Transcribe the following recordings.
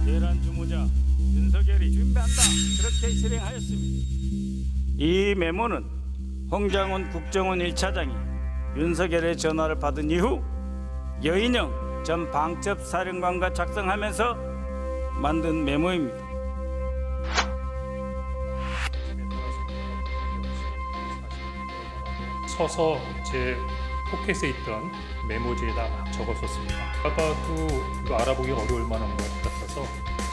대란 주무자 윤석열이 준비한다 그렇게 실행하였습니다. 이 메모는 홍장훈 국정원 1차장이 윤석열의 전화를 받은 이후 여인영 전 방첩사령관과 작성하면서 만든 메모입니다. 서서 제 포켓에 있던 메모지에다 막 적었었습니다. 아까도 이거 알아보기 어려울 만한 것 같아서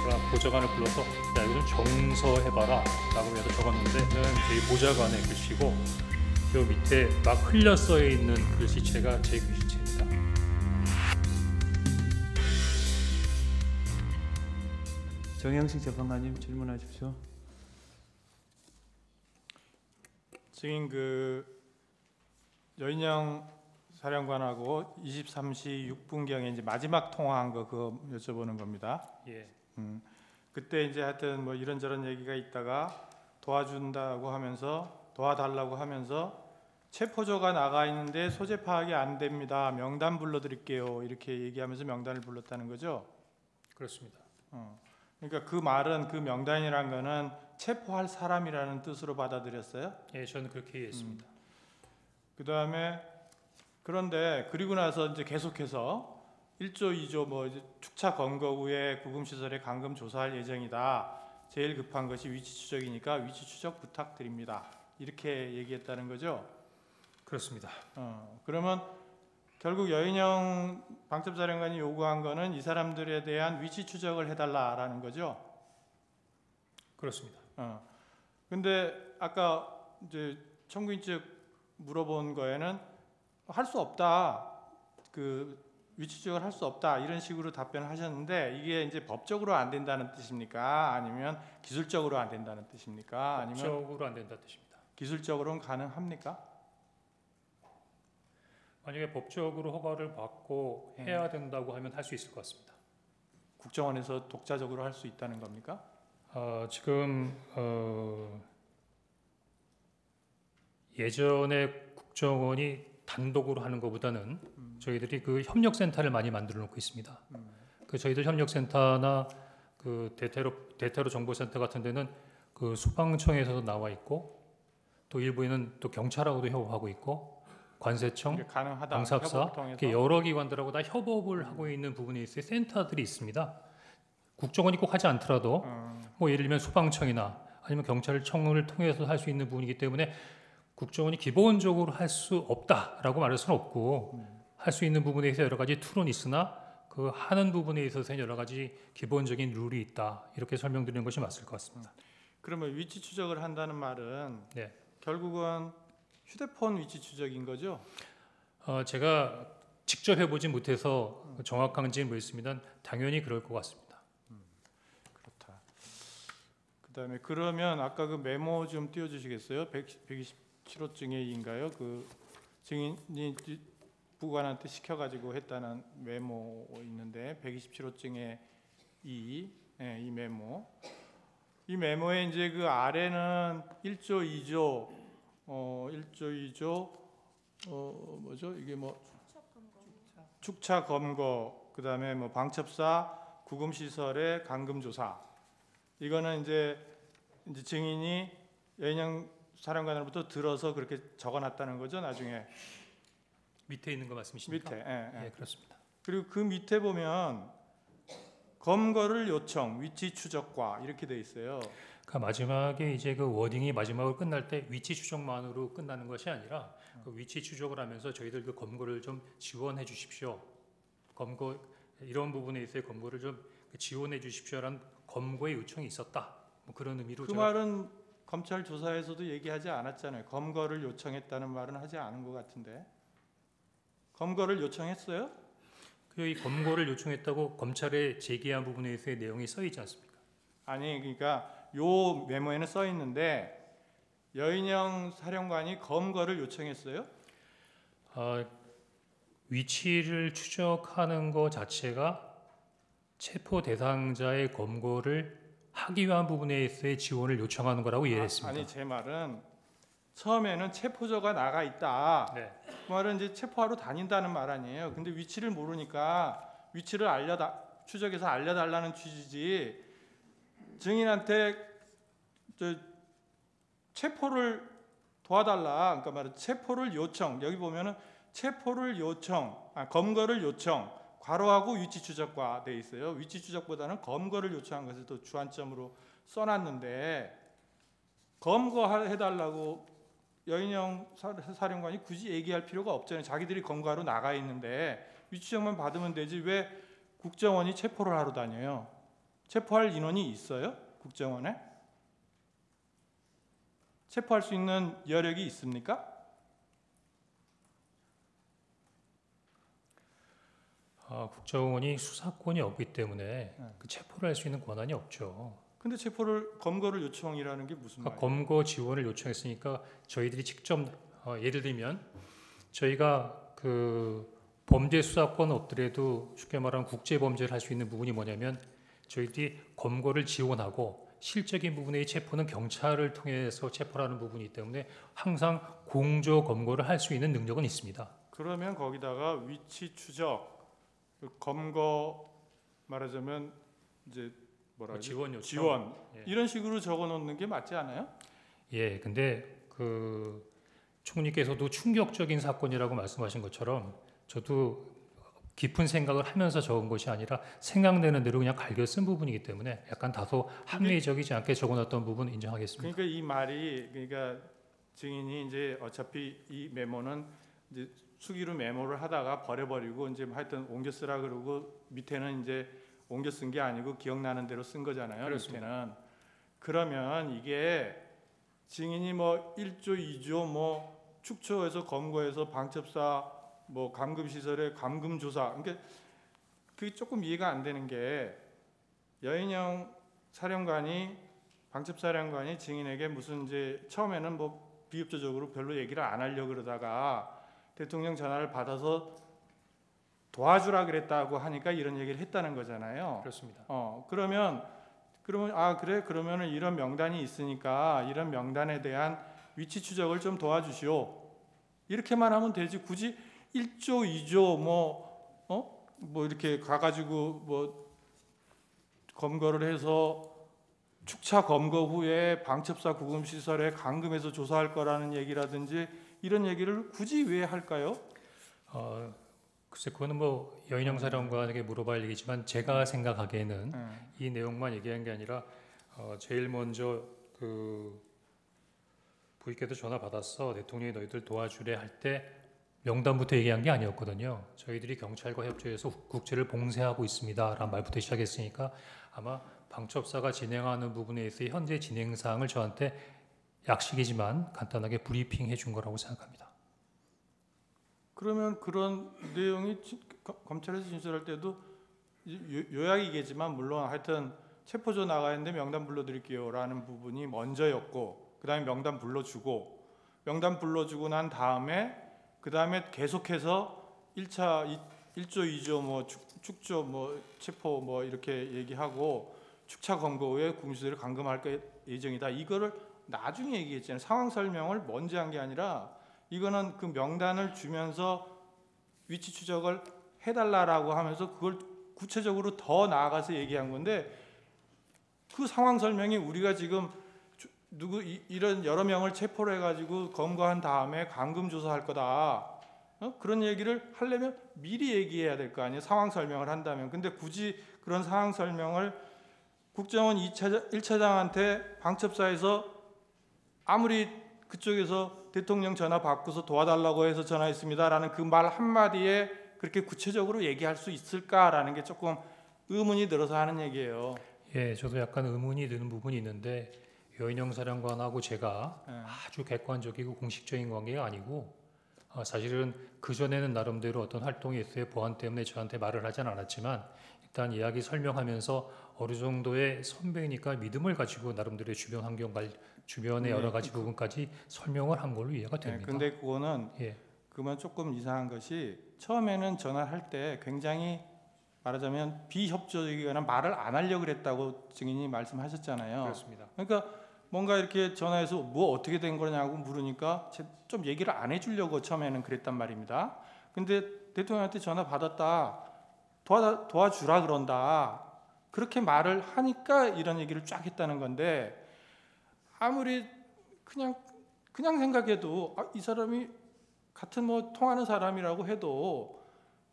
제가 보좌관을 불러서 야 이거 좀 정서해봐라 라고 해서 적었는데 저희 보좌관의 글씨고 요 밑에 막 흘려 써 있는 글씨체가 제 글씨체입니다. 정영식 재판관님 질문하십시오. 증인 여인영 사령관하고 23시 6분경에 이제 마지막 통화한 거 그거 여쭤보는 겁니다. 예. 그때 이제 하여튼 뭐 이런저런 얘기가 있다가 도와준다고 하면서 도와달라고 하면서 체포조가 나가 있는데 소재 파악이 안 됩니다. 명단 불러드릴게요. 이렇게 얘기하면서 명단을 불렀다는 거죠. 그렇습니다. 그러니까 그 말은 그 명단이란 거는 체포할 사람이라는 뜻으로 받아들였어요. 예, 저는 그렇게 이해했습니다. 그 다음에 그런데 그리고 나서 이제 계속해서 1조, 2조 뭐 이제 축차 검거 후에 구금시설에 감금 조사할 예정이다. 제일 급한 것이 위치 추적이니까 위치 추적 부탁드립니다. 이렇게 얘기했다는 거죠. 그렇습니다. 그러면 결국 여인영 방첩사령관이 요구한 거는 이 사람들에 대한 위치 추적을 해달라라는 거죠. 그렇습니다. 근데 아까 이제 청구인 측 물어본 거에는 할 수 없다. 그 위치 추적을 할 수 없다. 이런 식으로 답변을 하셨는데 이게 이제 법적으로 안 된다는 뜻입니까? 아니면 기술적으로 안 된다는 뜻입니까? 아니면 법적으로 안 된다는 뜻입니다. 기술적으로는 가능합니까? 만약에 법적으로 허가를 받고 해야 된다고 하면 할 수 있을 것 같습니다. 국정원에서 독자적으로 할 수 있다는 겁니까? 지금 예전에 국정원이 단독으로 하는 것보다는 저희들이 그 협력센터를 많이 만들어 놓고 있습니다. 그 저희들 협력센터나 그 대테러 정보센터 같은 데는 그 소방청에서도 나와 있고 또 일부에는 또 경찰하고도 협업하고 있고 관세청, 가능하다. 방사사 이렇게 여러 기관들하고 다 협업을 하고 있는 부분에 있어서 센터들이 있습니다. 국정원이 꼭 하지 않더라도 뭐 예를 들면 소방청이나 아니면 경찰청을 통해서 할 수 있는 부분이기 때문에 국정원이 기본적으로 할 수 없다라고 말할 수는 없고 할 수 있는 부분에 있어 여러 가지 툴은 있으나 그 하는 부분에 있어서 여러 가지 기본적인 룰이 있다 이렇게 설명드리는 것이 맞을 것 같습니다. 그러면 위치 추적을 한다는 말은 네. 결국은 휴대폰 위치 추적인 거죠? 제가 직접 해보진 못해서 정확한지는 모르겠습니다. 당연히 그럴 것 같습니다. 그렇다. 그다음에 그러면 아까 그 메모 좀 띄워주시겠어요? 127호증의 2인가요? 그 증인이 부관한테 시켜가지고 했다는 메모 있는데 127호증의 2, 이 메모. 이 메모에 이제 그 아래는 1조, 2조 1조, 2조 뭐죠? 이게 뭐 축차 검거 그다음에 뭐 방첩사 구금 시설의 감금 조사. 이거는 이제 증인이 여인영 사령관으로부터 들어서 그렇게 적어놨다는 거죠. 나중에 밑에 있는 거 말씀이십니까? 밑에. 예, 그렇습니다. 그리고 그 밑에 보면 검거를 요청, 위치 추적과 이렇게 돼 있어요. 그러니까 마지막에 이제 그 워딩이 마지막으로 끝날 때 위치 추적만으로 끝나는 것이 아니라 그 위치 추적을 하면서 저희들 그 검거를 좀 지원해 주십시오. 검거 이런 부분에 있어서 검거를 좀 지원해 주십시오라는 검거의 요청이 있었다. 뭐 그런 의미로 그 말은 검찰 조사에서도 얘기하지 않았잖아요. 검거를 요청했다는 말은 하지 않은 것 같은데. 검거를 요청했어요? 이 검거를 요청했다고 검찰에 제기한 부분에 있어서의 내용이 써 있지 않습니까? 아니 그러니까 요 메모에는 써 있는데 여인영 사령관이 검거를 요청했어요? 위치를 추적하는 것 자체가 체포 대상자의 검거를 하기 위한 부분에 있어서의 지원을 요청하는 거라고 이해했습니다. 아니 제 말은 처음에는 체포조가 나가 있다. 네. 그 말은 이제 체포하러 다닌다는 말 아니에요. 근데 위치를 모르니까 위치를 추적해서 알려달라는 취지지 증인한테 체포를 도와달라. 그러니까 말은 체포를 요청. 여기 보면은 체포를 요청, 검거를 요청. 괄호하고 위치 추적과 돼 있어요. 위치 추적보다는 검거를 요청한 것을 또 주안점으로 써놨는데 검거해달라고 여인영 사령관이 굳이 얘기할 필요가 없잖아요. 자기들이 검거하러 나가 있는데 위치 추적만 받으면 되지 왜 국정원이 체포를 하러 다녀요? 체포할 인원이 있어요? 국정원에? 체포할 수 있는 여력이 있습니까? 국정원이 수사권이 없기 때문에 그 체포를 할 수 있는 권한이 없죠. 근데 검거를 요청이라는 게 무슨 그러니까 말이에요? 검거 지원을 요청했으니까 저희들이 직접 예를 들면 저희가 그 범죄 수사권 없더라도 쉽게 말하면 국제 범죄를 할 수 있는 부분이 뭐냐면 저희들이 검거를 지원하고 실적인 부분의 체포는 경찰을 통해서 체포를 하는 부분이 있기 때문에 항상 공조 검거를 할 수 있는 능력은 있습니다. 그러면 거기다가 위치 추적, 검거 말하자면 이제 뭐라 그러지? 지원 요청. 지원 예. 이런 식으로 적어놓는 게 맞지 않아요? 예, 근데 그 총리께서도 충격적인 사건이라고 말씀하신 것처럼 저도 깊은 생각을 하면서 적은 것이 아니라 생각되는 대로 그냥 갈겨 쓴 부분이기 때문에 약간 다소 합리적이지 않게 적어놨던 부분 인정하겠습니다. 그러니까 이 말이 그러니까 증인이 이제 어차피 이 메모는 이제 수기로 메모를 하다가 버려버리고 이제 하여튼 옮겨 쓰라 그러고 밑에는 이제 옮겨 쓴 게 아니고 기억나는 대로 쓴 거잖아요. 그렇습니다. 밑에는. 그러면 이게 증인이 뭐 1조, 2조 뭐 축초해서 검거해서 방첩사 뭐 감금 시설에 감금 조사. 그러니까 그게 조금 이해가 안 되는 게 여인영 사령관이 방첩사령관이 증인에게 무슨 이제 처음에는 뭐 비협조적으로 별로 얘기를 안 하려고 그러다가 대통령 전화를 받아서 도와주라 그랬다고 하니까 이런 얘기를 했다는 거잖아요. 그렇습니다. 그러면 그래 그러면은 이런 명단이 있으니까 이런 명단에 대한 위치 추적을 좀 도와주시오. 이렇게만 하면 되지 굳이 1조, 2조 뭐 이렇게 가가지고 뭐 검거를 해서 축차 검거 후에 방첩사 구금 시설에 감금해서 조사할 거라는 얘기라든지 이런 얘기를 굳이 왜 할까요? 글쎄 그거는 뭐 여인영 사령관에게 물어봐야 할 얘기지만 제가 생각하기에는 이 내용만 얘기한 게 아니라 제일 먼저 그 부익께도 전화 받았어 대통령이 너희들 도와주래 할 때 명단부터 얘기한 게 아니었거든요. 저희들이 경찰과 협조해서 국제를 봉쇄하고 있습니다라는 말부터 시작했으니까 아마 방첩사가 진행하는 부분에 있어 현재 진행 사항을 저한테 약식이지만 간단하게 브리핑해 준 거라고 생각합니다. 그러면 그런 내용이 검찰에서 진술할 때도 요약이겠지만 물론 하여튼 체포조 나가 있는데 명단 불러드릴게요라는 부분이 먼저였고 그 다음에 명단 불러주고 난 다음에 그 다음에 계속해서 1차 1조 2조 뭐 축조 뭐 체포 뭐 이렇게 얘기하고 축차 검거 후에 구금시설을 감금할 예정이다. 이거를 나중에 얘기했잖아요. 상황 설명을 먼저 한 게 아니라 이거는 그 명단을 주면서 위치 추적을 해달라라고 하면서 그걸 구체적으로 더 나아가서 얘기한 건데 그 상황 설명이 우리가 지금 이런 여러 명을 체포를 해가지고 검거한 다음에 감금 조사할 거다. 그런 얘기를 하려면 미리 얘기해야 될 거 아니에요. 상황 설명을 한다면. 근데 굳이 그런 상황 설명을 국정원 1차장한테 방첩사에서 아무리 그쪽에서 대통령 전화 받고서 도와달라고 해서 전화했습니다라는 그 말 한마디에 그렇게 구체적으로 얘기할 수 있을까라는 게 조금 의문이 들어서 하는 얘기예요. 예, 저도 약간 의문이 드는 부분이 있는데 여인영 사령관하고 제가 아주 객관적이고 공식적인 관계가 아니고 사실은 그 전에는 나름대로 어떤 활동이 있어요. 보안 때문에 저한테 말을 하진 않았지만 일단 이야기 설명하면서 어느 정도의 선배니까 믿음을 가지고 나름대로의 주변 환경 주변의 여러 가지 부분까지 설명을 한 걸로 이해가 됩니다. 근데 그거는 예. 그러면 조금 이상한 것이 처음에는 전화할 때 굉장히 말하자면 비협조적이거나 말을 안 하려고 그랬다고 증인이 말씀하셨잖아요. 그렇습니다. 그러니까 뭔가 이렇게 전화해서 뭐 어떻게 된 거냐고 물으니까 좀 얘기를 안 해주려고 처음에는 그랬단 말입니다. 근데 대통령한테 전화 받았다. 도와주라 그런다. 그렇게 말을 하니까 이런 얘기를 쫙 했다는 건데 아무리 그냥 생각해도 이 사람이 같은 뭐 통하는 사람이라고 해도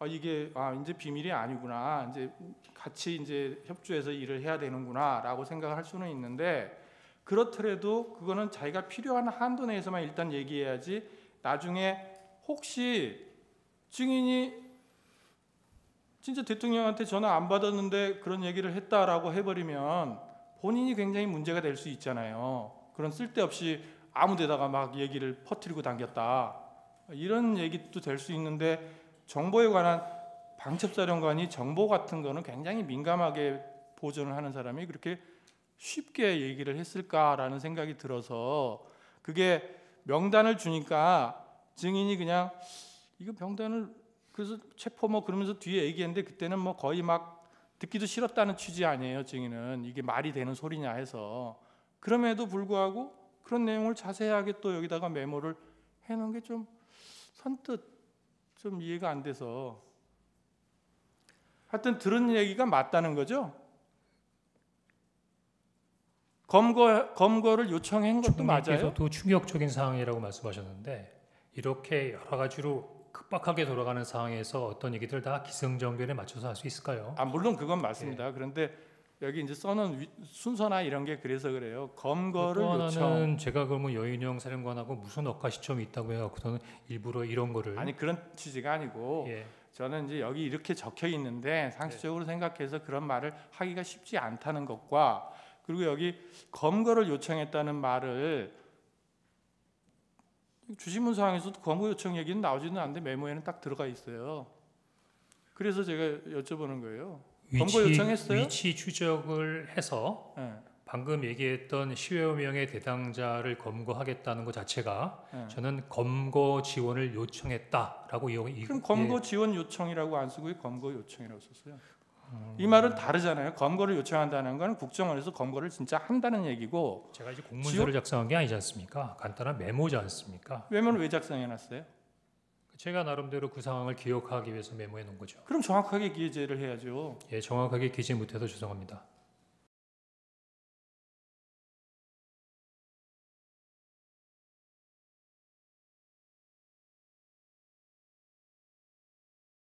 이게 이제 비밀이 아니구나. 이제 같이 이제 협조해서 일을 해야 되는구나라고 생각을 할 수는 있는데 그렇더라도 그거는 자기가 필요한 한도 내에서만 일단 얘기해야지 나중에 혹시 증인이 진짜 대통령한테 전화 안 받았는데 그런 얘기를 했다라고 해버리면 본인이 굉장히 문제가 될 수 있잖아요. 그런 쓸데없이 아무데다가 막 얘기를 퍼뜨리고 당겼다. 이런 얘기도 될 수 있는데 정보에 관한 방첩사령관이 정보 같은 거는 굉장히 민감하게 보존을 하는 사람이 그렇게 쉽게 얘기를 했을까라는 생각이 들어서 그게 명단을 주니까 증인이 그냥 이거 명단을 그래서 체포 뭐 그러면서 뒤에 얘기했는데 그때는 뭐 거의 막 듣기도 싫었다는 취지 아니에요. 증인은 이게 말이 되는 소리냐 해서 그럼에도 불구하고 그런 내용을 자세하게 또 여기다가 메모를 해놓은 게 좀 선뜻 좀 이해가 안 돼서 하여튼 들은 얘기가 맞다는 거죠. 검거를 요청한 것도 맞아요. 총리께서도 충격적인 상황이라고 말씀하셨는데 이렇게 여러 가지로 급박하게 돌아가는 상황에서 어떤 얘기들 다 기승전결에 맞춰서 할 수 있을까요? 물론 그건 맞습니다. 그런데 여기 이제 써놓은 순서나 이런 게 그래서 그래요. 검거를 또 요청. 하나는 제가 그러면 여인영 사령관하고 무슨 억하 시점이 있다고 해갖고는 일부러 이런 거를 아니 그런 취지가 아니고 예. 저는 이제 여기 이렇게 적혀 있는데 상식적으로 생각해서 그런 말을 하기가 쉽지 않다는 것과 그리고 여기 검거를 요청했다는 말을 주신문사항에서도 검거 요청 얘기는 나오지는 않는데 메모에는 딱 들어가 있어요. 그래서 제가 여쭤보는 거예요. 검거 요청했어요? 위치 추적을 해서 네. 방금 얘기했던 10여 명의 대상자를 검거하겠다는 것 자체가 네. 저는 검거 지원을 요청했다라고 그럼 검거 지원 요청이라고 안 쓰고 왜 검거 요청이라고 썼어요? 이 말은 다르잖아요. 검거를 요청한다는 건 국정원에서 검거를 진짜 한다는 얘기고 제가 이제 공문서를 작성한 게 아니지 않습니까? 간단한 메모지 않습니까? 메모를 왜 작성해놨어요? 제가 나름대로 그 상황을 기억하기 위해서 메모해 놓은 거죠. 그럼 정확하게 기재를 해야죠. 예, 정확하게 기재 못해서 죄송합니다.